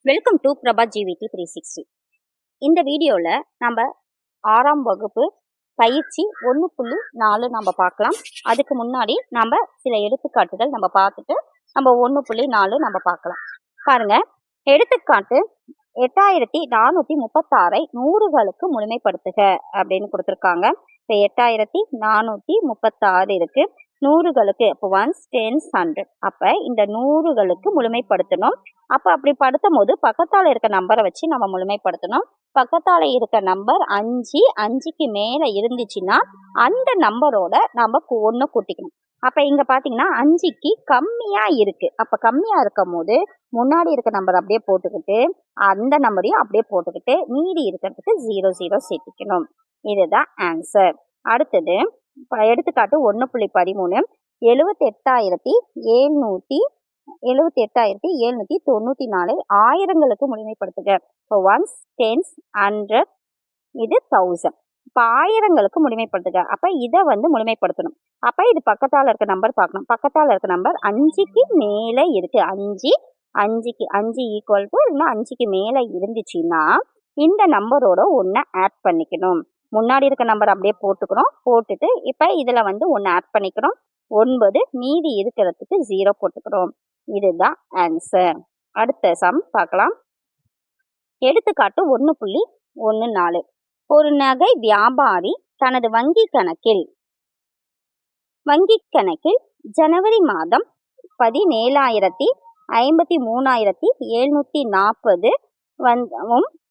Welcome to Prabha ஜிவிடி 360. இந்த வீடியோவில் நம்ம 6ஆம் வகுப்பு பயிற்சி 1.4 நம்ம பார்க்கலாம். அதுக்கு முன்னாடி நம்ம சில எடுத்துக்காட்டுகள் நம்ம பார்த்துட்டு நம்ம 1.4 நம்ம பார்க்கலாம். பாருங்க, எடுத்துக்காட்டு 8436 100களுக்கு முழுமைப்படுத்துக அப்படின்னு கொடுத்துருக்காங்க. இப்போ 8436 இருக்கு, 100களுக்கு. இப்போ 1s 10s 100. அப்போ இந்த 100களுக்கு முழுமைப்படுத்தணும். அப்போ அப்படி படுத்தும் போது பக்கத்தால் இருக்க நம்பரை வச்சு நம்ம முழுமைப்படுத்தணும். பக்கத்தால் இருக்க நம்பர் 5, 5க்கு மேலே இருந்துச்சுன்னா அந்த நம்பரோட நம்ம 1 கூட்டிக்கணும். அப்போ இங்கே பார்த்தீங்கன்னா 5க்கு கம்மியாக இருக்குது. அப்போ கம்மியாக இருக்கும் போது முன்னாடி இருக்க நம்பர் அப்படியே போட்டுக்கிட்டு அந்த நம்பரையும் அப்படியே போட்டுக்கிட்டு மீதி இருக்கிறதுக்கு 00 சேர்த்திக்கணும். இதுதான் ஆன்சர். அடுத்தது எடுத்துக்காட்டு 1.13 78,794 ஆயிரங்களுக்கு முழுமைப்படுத்துக. இப்போ 1s 10s 100, இது 1000. இப்போ ஆயிரங்களுக்கு முழுமைப்படுத்துக. அப்போ இதை முழுமைப்படுத்தணும். அப்போ இது பக்கத்தால் இருக்க நம்பர் பார்க்கணும். பக்கத்தால் இருக்க நம்பர் 5க்கு மேலே இருக்கு. 5 ஈக்குவல் டு இல்லைன்னா 5க்கு மேலே இருந்துச்சுன்னா இந்த நம்பரோட 1 ஆட் பண்ணிக்கணும். முன்னாடி இருக்க நம்பர் அப்படியே போட்டுக்கிறோம். போட்டுட்டு இப்போ இதில் 1 ஆட் பண்ணிக்கிறோம். 9, மீதி இருக்கிறதுக்கு 0 போட்டுக்கிறோம். இதுதான் ஆன்சர். அடுத்த சம் பார்க்கலாம். எடுத்துக்காட்டு 1.14 ஒரு நகை வியாபாரி தனது வங்கி கணக்கில் ஜனவரி மாதம் 17,53,740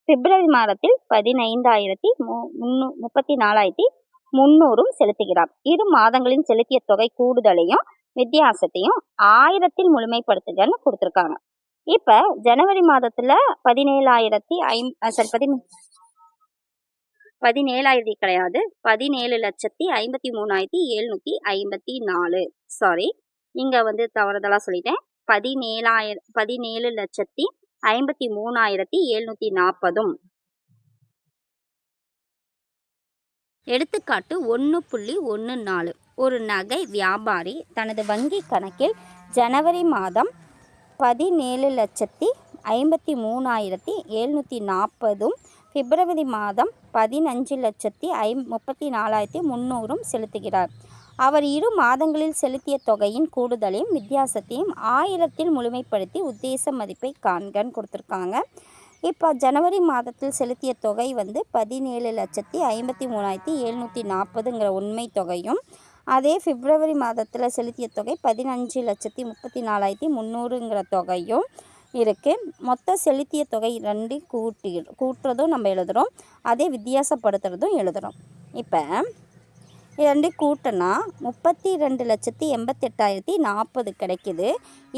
பிப்ரவரி மாதத்தில் 15,34,300 செலுத்துகிறார். இரு மாதங்களின் செலுத்திய தொகை கூடுதலையும் வித்தியாசத்தையும் 1000 முழுமைப்படுத்துகன்னு கொடுத்துருக்காங்க. இப்ப ஜனவரி மாதத்துல 17,00,000 கிடையாது, 17,53,754. சாரி, இங்க தவறுதலா சொல்லிட்டேன். 17,53,740. எடுத்துக்காட்டு 1.14 ஒரு நகை வியாபாரி தனது வங்கி கணக்கில் ஜனவரி மாதம் 17,53,740 பிப்ரவரி மாதம் 15,34,300 செலுத்துகிறார். அவர் இரு மாதங்களில் செலுத்திய தொகையின் கூடுதலையும் வித்தியாசத்தையும் 1000 முழுமைப்படுத்தி உத்தேச மதிப்பை காண்கன்னு கொடுத்துருக்காங்க. இப்போ ஜனவரி மாதத்தில் செலுத்திய தொகை 17,53,740ங்கிற உண்மை தொகையும், அதே பிப்ரவரி மாதத்தில் செலுத்திய தொகை 15,34,300ங்கிற தொகையும் இருக்குது. மொத்தம் செலுத்திய தொகை 2 கூட்டுறதும் நம்ம எழுதுகிறோம், அதே வித்தியாசப்படுத்துறதும் எழுதுகிறோம். இப்போ 2 கூட்டினா 32,88,040 கிடைக்குது.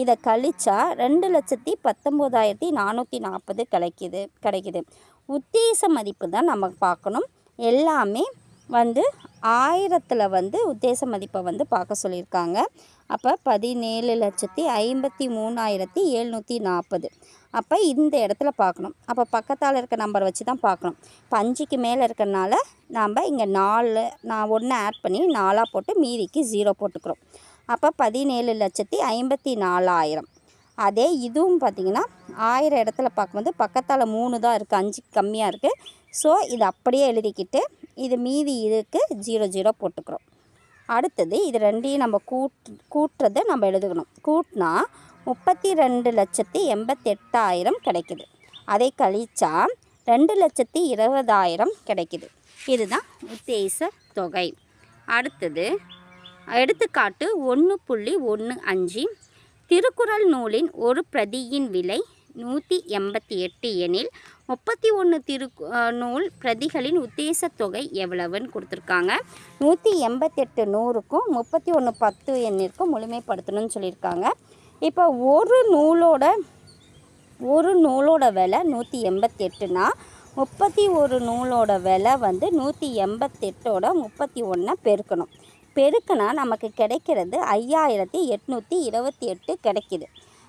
இதை கழிச்சா 2,19,440 கிடைக்குது. உத்தேச மதிப்பு தான் நம்ம பார்க்கணும். எல்லாமே 1000ல் உத்தேச மதிப்பை பார்க்க சொல்லியிருக்காங்க. அப்போ 17,53,740. அப்போ இந்த இடத்துல பார்க்கணும். அப்போ பக்கத்தால் இருக்க நம்பர் வச்சு தான் பார்க்கணும். இப்போ 5க்கு மேலே இருக்கிறனால நாம் இங்கே 1 ஆட் பண்ணி 4 போட்டு மீதிக்கு 0 போட்டுக்கிறோம். அப்போ 17,54,000. அதே இதுவும் பார்த்திங்கன்னா 1000 இடத்துல பார்க்கும்போது பக்கத்தால் 3 தான் இருக்குது, 5க்கு கம்மியாக இருக்குது. ஸோ இது அப்படியே எழுதிக்கிட்டு இது மீதி இதுக்கு 00 போட்டுக்கிறோம். அடுத்தது இது ரெண்டையும் நம்ம கூட்டுறதை நம்ம எழுதுக்கணும். கூட்டினா 32,88,000 கிடைக்குது. அதை கழிச்சா 2,20,000 கிடைக்குது. இதுதான் உத்தேச தொகை. அடுத்தது எடுத்துக்காட்டு 1.15 திருக்குறள் நூலின் ஒரு பிரதியின் விலை 188 எனில் 31 நூல் பிரதிகளின் உத்தேச தொகை எவ்வளவுன்னு கொடுத்துருக்காங்க. 188 100க்கும் 31 10 எண்ணிற்கும் முழுமைப்படுத்தணும்னு சொல்லியிருக்காங்க. இப்போ ஒரு நூலோட விலை 188னா 31 நூலோட விலை 188ஓட 31 பெருக்குனா நமக்கு கிடைக்கிறது 5,828 கிடைக்கிது.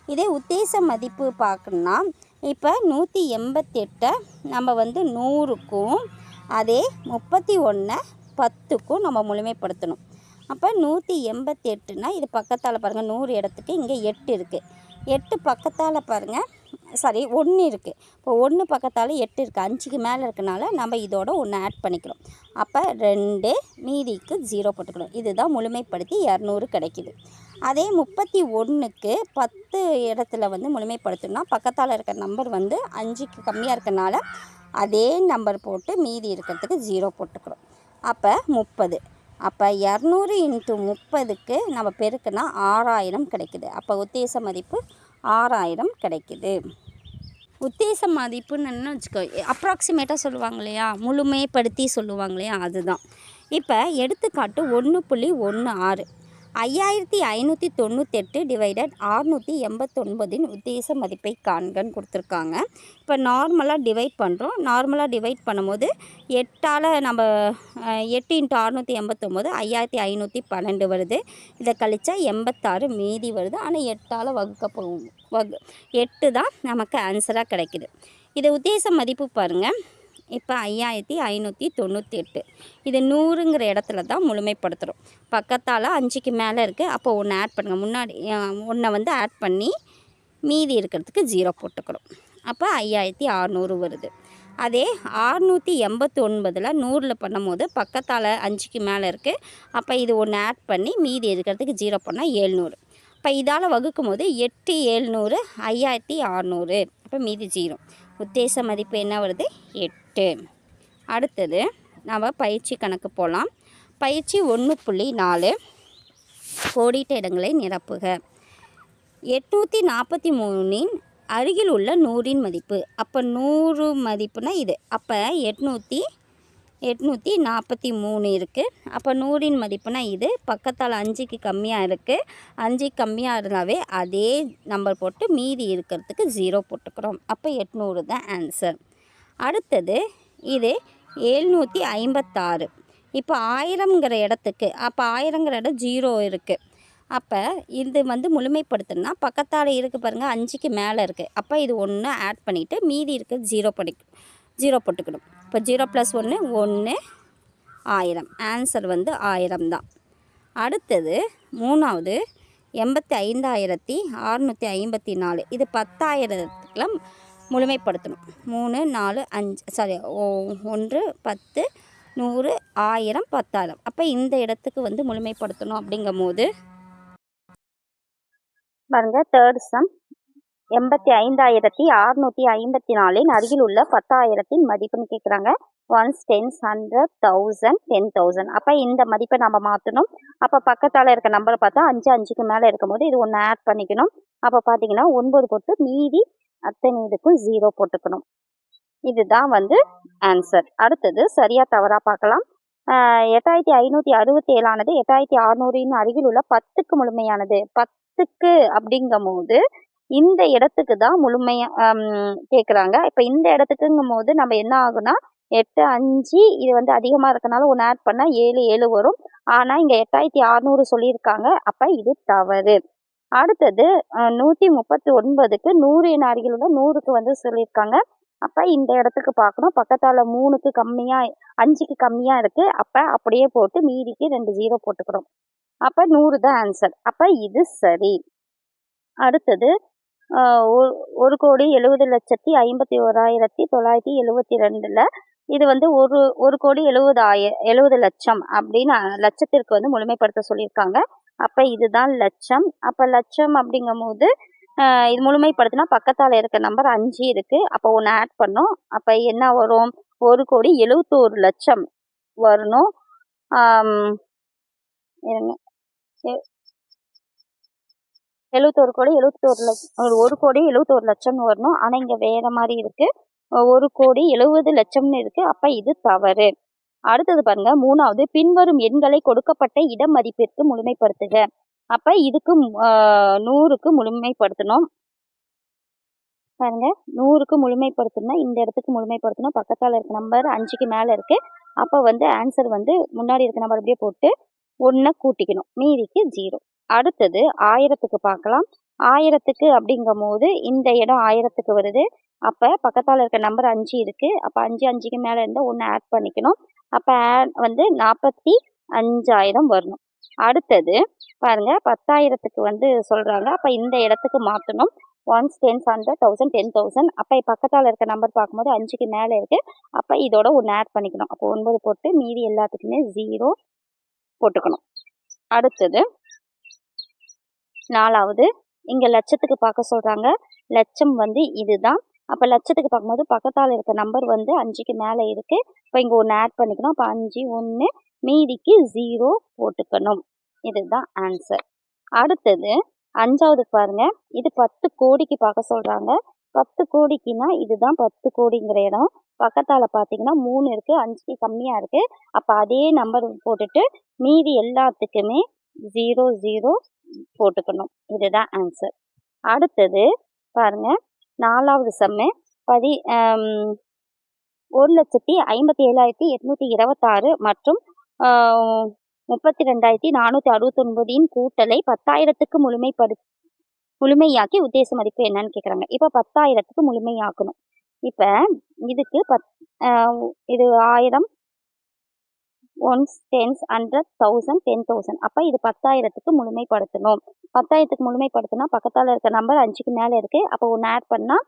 இதே உத்தேச மதிப்பு பார்க்கணுன்னா இப்போ 188 நம்ம 100க்கும் அதே 31 10க்கும் நம்ம முழுமைப்படுத்தணும். அப்போ 188னா இது பக்கத்தால் பாருங்கள் 100 இடத்துக்கு இங்கே 8 இருக்குது. 8 பக்கத்தால் பாருங்கள் சாரி 1 இருக்குது. இப்போ 1 பக்கத்தால் 8 இருக்குது, 5க்கு மேலே இருக்கனால நம்ம இதோட 1 ஆட் பண்ணிக்கிறோம். அப்போ 2 மீதிக்கு 0 போட்டுக்கணும். இதுதான் முழுமைப்படுத்தி 200 கிடைக்கிது. அதே 31க்கு 10 இடத்துல வந்து முழுமைப்படுத்தணும்னா பக்கத்தால் இருக்க நம்பர் வந்து 5க்கு கம்மியாக இருக்கனால அதே நம்பர் போட்டு மீதி இருக்கிறதுக்கு 0 போட்டுக்கிறோம். அப்போ 30. அப்போ 200 × 30க்கு நம்ம பெருக்குனா 6000 கிடைக்குது. அப்போ உத்தேச மதிப்பு 6000 கிடைக்குது. உத்தேச மதிப்புன்னு வச்சுக்கோ, அப்ராக்சிமேட்டாக சொல்லுவாங்க இல்லையா, முழுமைப்படுத்தி சொல்லுவாங்க இல்லையா, அதுதான். இப்போ எடுத்துக்காட்டு 1.16 5598 டிவைடட் 689 உத்தேச மதிப்பை காண்கன்னு கொடுத்துருக்காங்க. இப்போ நார்மலாக டிவைட் பண்ணுறோம். நார்மலாக டிவைட் பண்ணும்போது 8ஆல் நம்ம 8 × 689 5512 வருது. இதை கழிச்சா 86 மீதி வருது. ஆனால் 8ஆல் வகுக்கப்போகும் 8 தான் நமக்கு ஆன்சராக கிடைக்கிது. இது உத்தேச மதிப்பு பாருங்கள். இப்போ 5598 இது 100ங்கிற இடத்துல தான் முழுமைப்படுத்துகிறோம். பக்கத்தால் 5க்கு மேலே இருக்குது. அப்போ 1 ஆட் பண்ணுங்கள். முன்னாடி 1 வந்து ஆட் பண்ணி மீதி இருக்கிறதுக்கு 0 போட்டுக்கிறோம். அப்போ 5600 வருது. அதே 689 100ல் பண்ணும்போது பக்கத்தால் 5க்கு மேலே இருக்குது. அப்போ இது 1 ஆட் பண்ணி மீதி இருக்கிறதுக்கு 0 பண்ணால் 700. இப்போ இதால் வகுக்கும் போது 8 700 5600. அப்போ மீதி 0. உத்தேச மதிப்பு என்ன வருது? 8. அடுத்தது நம்ம பயிற்சி கணக்கு போகலாம். பயிற்சி 1.4 கோடிட்ட இடங்களை நிரப்புக. 843 அருகில் உள்ள 100 மதிப்பு. அப்போ 100 மதிப்புனா இது. அப்போ 843 இருக்குது. அப்போ 100 மதிப்புனா இது. பக்கத்தால் 5க்கு கம்மியாக இருக்குது. 5க்கு கம்மியாக இருந்தாவே அதே நம்பர் போட்டு மீதி இருக்கிறதுக்கு 0 போட்டுக்கிறோம். அப்போ 800 தான் ஆன்சர். அடுத்தது இது 756. இப்போ 1000ங்கிற இடத்துக்கு, அப்போ 1000ங்கிற இடம் 0 இருக்குது. அப்போ இது வந்து முழுமைப்படுத்தணும்னா பக்கத்தால் இருக்குது பாருங்கள், 5க்கு மேலே இருக்குது. அப்போ இது 1 ஆட் பண்ணிவிட்டு மீதி இருக்குது 0 போட்டுக்கணும். இப்போ 0 + 1 1 1000. ஆன்சர் வந்து 1000 தான். அடுத்தது 3வது 85,654. இது 10,000க்குலாம் முழுமைப்படுத்தணும். 3 4 5 சாரி 1 10 100 1000 10,000. அப்போ இந்த இடத்துக்கு வந்து முழுமைப்படுத்தணும். அப்படிங்கும் போது பாருங்கள், தேர்ட் சம் 85,654 அருகில் உள்ள 10,000 மதிப்புன்னு கேட்குறாங்க. 1s 10s 100 1000 10,000. அப்போ இந்த மதிப்பை நம்ம மாற்றணும். அப்போ பக்கத்தால் இருக்க நம்பரை பார்த்தா 5க்கு மேலே இருக்கும்போது இது 1 ஆட் பண்ணிக்கணும். அப்போ பார்த்தீங்கன்னா 9 போட்டு மீதி அத்தனை இதுக்கும் 0 போட்டுக்கணும். இதுதான் வந்து ஆன்சர். அடுத்தது சரியாக தவறாக பார்க்கலாம். 8567 ஆனது 8600 அருகில் உள்ள 10க்கு முழுமையானது. 10க்கு அப்படிங்கும் போது இந்த இடத்துக்கு தான் முழுமையாக கேட்குறாங்க. இப்போ இந்த இடத்துக்குங்கும் போது நம்ம என்ன ஆகுனா 8 5 இது வந்து அதிகமாக இருக்கனால 1 ஆட் பண்ணால் 7 7 வரும். ஆனால் இங்கே 8600 சொல்லியிருக்காங்க. அப்போ இது தவறு. அடுத்தது 139க்கு 100 என அருகில் உள்ள 100க்கு வந்து சொல்லியிருக்காங்க. அப்போ இந்த இடத்துக்கு பார்க்கணும். பக்கத்தால் 3க்கு கம்மியாக 5க்கு கம்மியாக இருக்குது. அப்போ அப்படியே போட்டு மீதிக்கு 2 0 போட்டுக்கிறோம். அப்போ 100 தான் ஆன்சர். அப்போ இது சரி. அடுத்தது 1,70,51,972 இது வந்து 1,70,70,00,000 அப்படின்னு லட்சத்திற்கு வந்து முழுமைப்படுத்த சொல்லியிருக்காங்க. அப்போ இதுதான் லட்சம். அப்போ லட்சம் அப்படிங்கும் போது இது முழுமைப்படுத்தினா பக்கத்தால் இருக்க நம்பர் 5 இருக்குது. அப்போ 1 ஆட் பண்ணோம். அப்போ என்ன வரும்? 1,71,00,000 வரணும். 1,71,00,000 வரணும். ஆனால் இங்கே வேறு மாதிரி இருக்குது. 1,70,00,000 இருக்குது. அப்போ இது தவறு. அடுத்தது பாருங்க, 3வது பின்வரும் எண்களை கொடுக்கப்பட்ட இட மதிப்பிற்கு முழுமைப்படுத்துக. அப்போ இதுக்கு 100க்கு முழுமைப்படுத்தணும். பாருங்க, 100க்கு முழுமைப்படுத்தணும்னா இந்த இடத்துக்கு முழுமைப்படுத்தணும். பக்கத்தால் இருக்க நம்பர் 5க்கு மேலே இருக்குது. அப்போ வந்து ஆன்சர் வந்து முன்னாடி இருக்க நம்பர் அப்படியே போட்டு 1 கூட்டிக்கணும். மீதிக்கு 0. அடுத்தது 1000க்கு பார்க்கலாம். 1000க்கு அப்படிங்கும் போது இந்த இடம் 1000க்கு வருது. அப்போ பக்கத்தால் இருக்க நம்பர் 5 இருக்குது. அப்போ 5க்கு மேலே இருந்தால் 1 ஆட் பண்ணிக்கணும். அப்போ வந்து 45,000 வரணும். அடுத்தது பாருங்கள், 10,000க்கு வந்து சொல்கிறாங்க. அப்போ இந்த இடத்துக்கு மாற்றணும். Ones, tens, 100, 1000, 10,000. அப்போ பக்கத்தால் இருக்க நம்பர் பார்க்கும்போது 5க்கு மேலே இருக்குது. அப்போ இதோட ஒன்று ஆட் பண்ணிக்கணும். அப்போ 9 போட்டு மீதி எல்லாத்துக்குமே 0 போட்டுக்கணும். அடுத்தது 4வது, இங்கே லட்சத்துக்கு பார்க்க சொல்கிறாங்க. லட்சம் வந்து இதுதான். அப்போ லட்சத்துக்கு பார்க்கும்போது பக்கத்தால் இருக்க நம்பர் வந்து 5க்கு மேலே இருக்குது. இப்போ இங்கே ஒன்று ஆட் பண்ணிக்கணும். அப்போ 5, 1, மீதிக்கு 0 போட்டுக்கணும். இதுதான் ஆன்சர். அடுத்தது 5வது பாருங்க, இது 10 கோடிக்கு பார்க்க சொல்கிறாங்க. 10 கோடிக்குன்னா இதுதான் 10 கோடிங்கிற இடம். பக்கத்தால் பார்த்தீங்கன்னா 3 இருக்குது, 5க்கு கம்மியாக இருக்குது. அப்போ அதே நம்பர் போட்டுட்டு மீதி எல்லாத்துக்குமே 0, 0 போட்டுக்கணும். இதுதான் ஆன்சர். அடுத்தது பாருங்க, 4வது சம்மு 1,57,826 மற்றும் 32,469 கூட்டலை 10,000க்கு முழுமையாக்கி உத்தேச மதிப்பு என்னன்னு கேட்குறாங்க. இப்போ 10,000க்கு முழுமையாக்கணும். இப்போ இதுக்கு இது 1000, ஒன்ஸ், டென்ஸ், 100, 1000, 10,000. அப்போ இது 10,000க்கு முழுமைப்படுத்தணும். 10,000க்கு முழுமைப்படுத்தினா பக்கத்தால் இருக்க நம்பர் 5க்கு மேலே இருக்குது. அப்போ ஒன்று ஆட் பண்ணால்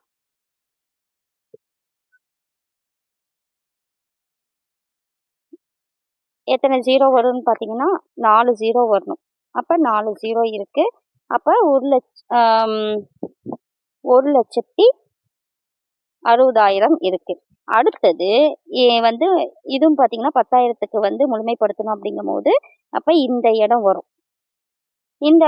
எத்தனை 0 வரும்னு பார்த்தீங்கன்னா 4 0 வரணும். அப்போ 4 0 இருக்குது. அப்போ 1,60,000 இருக்குது. அடுத்தது வந்து இதுவும் பார்த்தீங்கன்னா 10,000க்கு வந்து முழுமைப்படுத்தணும் அப்படிங்கும்போது அப்போ இந்த இடம் வரும். இந்த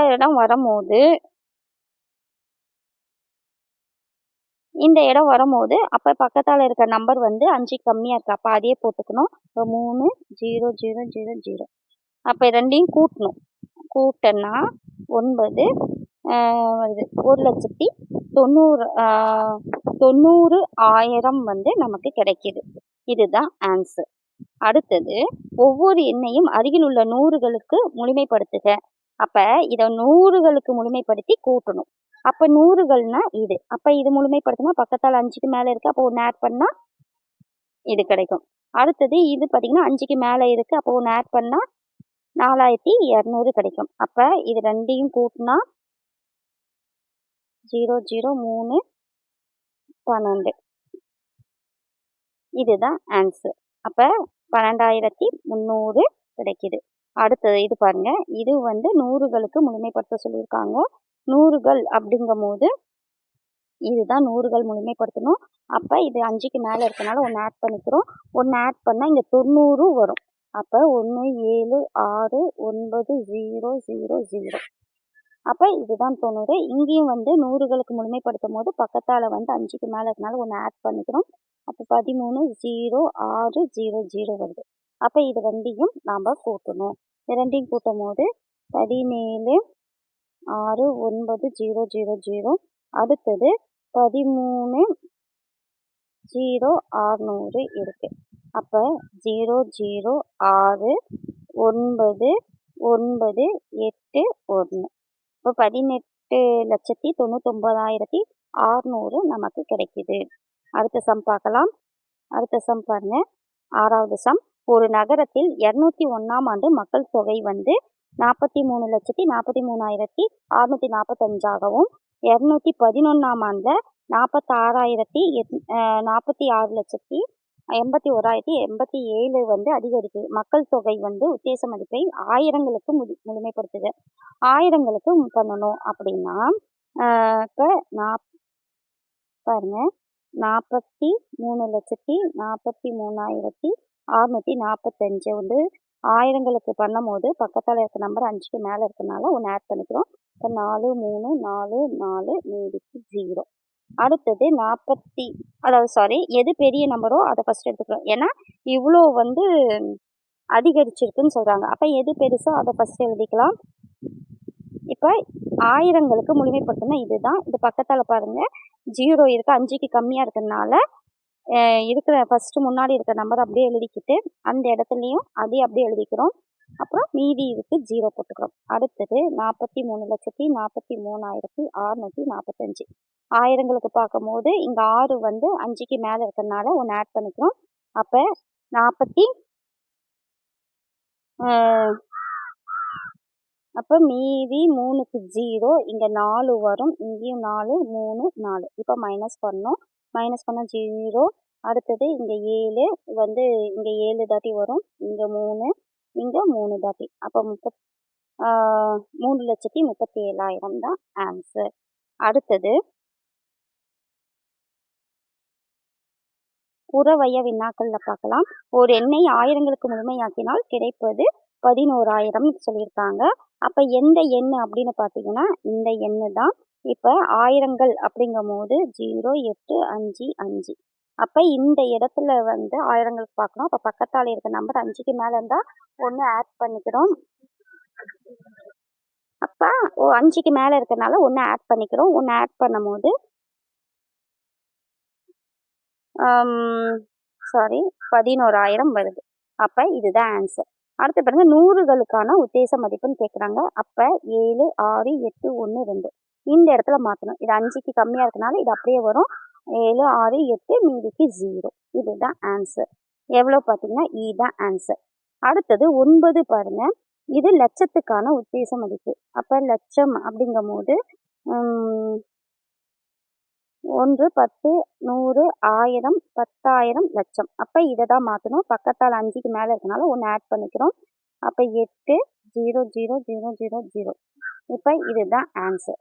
இடம் வரும்போது அப்போ பக்கத்தால் இருக்க நம்பர் வந்து 5க்கு கம்மியாக இருக்குது. அப்போ அதையே போட்டுக்கணும். இப்போ 3, 0, 0, 0, 0. அப்போ ரெண்டையும் கூட்டணும். கூட்டனா 9 வருது. 1,90,000 வந்து நமக்கு கிடைக்கிது. இதுதான் ஆன்சர். அடுத்தது ஒவ்வொரு எண்ணையும் அருகில் உள்ள 100களுக்கு முழுமைப்படுத்துக. அப்போ இதை 100களுக்கு முழுமைப்படுத்தி கூட்டணும். அப்போ 100கள்னா இது. அப்போ இது முழுமைப்படுத்தினா பக்கத்தால் 5க்கு மேலே இருக்குது. அப்போ ஒன்று ஆட் பண்ணால் இது கிடைக்கும். அடுத்தது இது பார்த்தீங்கன்னா 5க்கு மேலே இருக்குது. அப்போ ஒன்று ஆட் பண்ணால் 4,200 கிடைக்கும். அப்போ இது ரெண்டையும் கூட்டினா 0, 0, 3, 12. இதுதான் ஆன்சர். அப்போ 12,300 கிடைக்கிது. அடுத்தது இது பாருங்க, இது வந்து 100களுக்கு முழுமைப்படுத்த சொல்லியிருக்காங்க. 100கள் அப்படிங்கும்போது இதுதான் 100கள் முழுமைப்படுத்தணும். அப்போ இது 5க்கு மேலே இருக்கனால ஒன்று ஆட் பண்ணிக்கிறோம். ஒன்று ஆட் பண்ணால் இங்கே 90 வரும். அப்போ 1, 7, 6, 9, 0, 0, 0. அப்போ இதுதான் 90. இங்கேயும் வந்து 100களுக்கு முழுமைப்படுத்தும் போது பக்கத்தால் வந்து 5க்கு மேலே இருக்கனால ஒன்று ஆட் பண்ணிக்கிறோம். அப்போ 13, 0, 6, 0, 0 வருது. அப்போ இது ரெண்டையும் நாம் கூட்டணும். இது ரெண்டையும் கூட்டும் போது 17, 6, 9, 0, 0, 0. அடுத்தது 13, 0, 600 இருக்குது. அப்போ 0, 0, 6, 9, 9, 8, 1. இப்போ 18,99,600 நமக்கு கிடைக்கிது. அடுத்த சம் பார்க்கலாம். அடுத்த சம் பாருங்க, 6வது சம். ஒரு நகரத்தில் 201ஆம் ஆண்டு மக்கள் தொகை வந்து 43,43,645ஆகவும் 211ஆம் ஆண்டில் 46,86,81,087 வந்து அதிகரிக்குது. மக்கள் தொகை வந்து உத்தேச மதிப்பை 1000களுக்கு முழுமைப்படுத்துக. 1000களுக்கு பண்ணணும் அப்படின்னா இப்போ பாருங்க, 43,43,645 வந்து 1000களுக்கு பண்ணும்போது பக்கத்தால் இருக்க நம்பர் 5க்கு மேலே இருக்கனால ஒன்று ஆட் பண்ணிக்கிறோம். இப்போ 4, 3, 4, 4, மீதிக்கு 0. அடுத்தது எது பெரிய நம்பரோ அதை ஃபஸ்ட் எடுத்துக்கிறோம். ஏன்னா இவ்வளோ வந்து அதிகரிச்சிருக்குன்னு சொல்கிறாங்க. அப்போ எது பெருசோ அதை ஃபஸ்ட் எழுதிக்கலாம். இப்போ 1000களுக்கு முழுமைப்படுத்தினா இதுதான். இது பக்கத்தால் பாருங்கள் 0 இருக்குது, 5க்கு கம்மியாக இருக்கிறதுனால இருக்கிற ஃபஸ்ட்டு முன்னாடி இருக்கிற நம்பர் அப்படியே எழுதிக்கிட்டு அந்த இடத்துலையும் அதே அப்படியே எழுதிக்கிறோம். அப்புறம் மீதி இதுக்கு 0 போட்டுக்கிறோம். அடுத்தது 43,43,645. 1000களுக்கு பார்க்கும்போது இங்கே 6 வந்து 5க்கு மேலே இருக்கிறதுனால ஒன்று ஆட் பண்ணிக்கிறோம். அப்போ 40 அப்போ மீதி 3க்கு 0, இங்கே 4 வரும், இங்கேயும் 4, 3, 4. இப்போ மைனஸ் பண்ணோம், மைனஸ் பண்ணால் 0. அடுத்தது இங்கே 7 வந்து இங்கே 7 தாட்டி வரும், இங்கே 3, இங்கே 3 தாட்டி. அப்போ 3,37,000 தான் ஆன்சர். அடுத்தது புறவய வினாக்கள்ல பார்க்கலாம். ஒரு எண்ணை ஆயிரங்களுக்கு முழுமையாக்கினால் கிடைப்பது 11,000 சொல்லியிருக்காங்க. அப்ப எந்த எண் அப்படின்னு பார்த்தீங்கன்னா இந்த எண்ணு தான். இப்ப ஆயிரங்கள் அப்படிங்கும் போது 0855. அப்ப இந்த இடத்துல வந்து ஆயிரங்களுக்கு பார்க்கணும். அப்ப பக்கத்தால இருக்க நம்பர் 5க்கு மேல இருந்தா 1 ஆட் பண்ணிக்கிறோம். அப்ப 5க்கு மேல இருக்கறனால 1 ஆட் பண்ணிக்கிறோம். 1 ஆட் பண்ணும்போது 11,000 வருது. அப்ப இதுதான் ஆன்சர். அடுத்து பாருங்க, 100களுக்கான உத்தேச மதிப்புன்னு கேட்குறாங்க. அப்ப 7, 6, 8, 1, 2 இந்த இடத்துல மாற்றணும். இது 5க்கு கம்மியா இருக்கனால இது அப்படியே வரும். 7, 6, 8 மீதிக்கு 0. இதுதான் ஆன்சர். எவ்வளோ பார்த்தீங்கன்னா இதுதான் ஆன்சர். அடுத்தது 9 பாருங்க. இது லட்சத்துக்கான உத்தேச மதிப்பு. அப்ப லட்சம் அப்படிங்கும் போது 1, 10, 100, 1000, 10,000, லட்சம். அப்ப இதை தான் மாற்றணும். பக்கத்தால் 5க்கு மேலே இருக்கனால 1 ஆட் பண்ணிக்கிறோம். அப்ப 8, 0, 0, 0, 0, 0. இப்போ இதுதான் ஆன்சர்.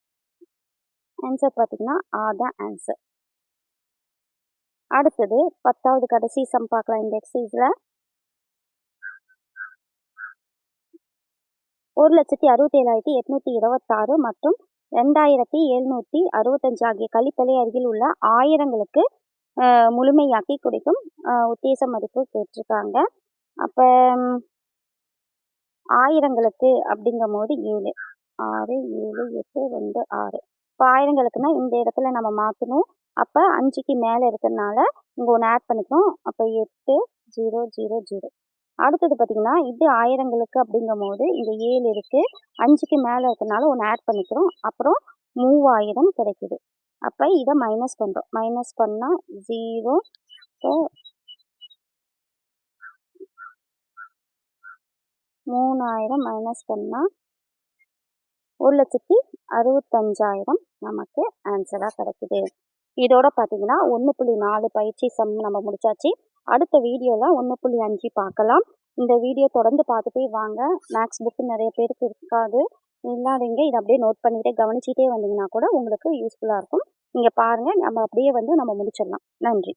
ஆன்சர் பார்த்தீங்கன்னா அதான் ஆன்சர். அடுத்தது 10வது கடைசி சம் பார்க்கலாம். இந்த எக்ஸசைஸ்ல 1,67,826 மற்றும் 2,765 ஆகிய கழித்தலை அருகில் உள்ள ஆயிரங்களுக்கு முழுமையாக்கி கொடுக்கும் உத்தேச மதிப்பு கேட்டிருக்காங்க. அப்போ ஆயிரங்களுக்கு அப்படிங்கும் போது 7, 6, 7, 8, 2, 6. இப்போ ஆயிரங்களுக்குன்னா இந்த இடத்துல நம்ம மாற்றணும். அப்போ 5க்கு மேலே இருக்கிறதுனால இங்கே 1 ஆட் பண்ணிக்கிறோம். அப்போ 8, 0, 0, 0. அடுத்தது பார்த்தீங்கன்னா இது ஆயிரங்களுக்கு அப்படிங்கும் போது இங்கே 7 இருக்கு, 5க்கு மேலே இருக்கிறதுனால 1 ஆட் பண்ணிக்கிறோம். அப்புறம் 3000 கிடைக்குது. அப்போ இதை மைனஸ் பண்ணுறோம். மைனஸ் பண்ணால் 0. 3000 மைனஸ் பண்ணால் 1,65,000 நமக்கு ஆன்சராக கிடைக்குது. இதோட பார்த்தீங்கன்னா 1.4 பயிற்சி சம் நம்ம முடிச்சாச்சு. அடுத்த வீடியோவில் 1.5 பார்க்கலாம். இந்த வீடியோ தொடர்ந்து பார்த்துட்டே வாங்க. மேக்ஸ் புக்கு நிறைய பேருக்கு இருக்காது, இல்லாதவங்க இதை அப்படியே நோட் பண்ணிட்டு கவனிச்சிட்டே வந்தீங்கன்னா கூட உங்களுக்கு யூஸ்ஃபுல்லாக இருக்கும். நீங்கள் பாருங்கள், நம்ம அப்படியே வந்து நம்ம முடிச்சிடலாம். நன்றி.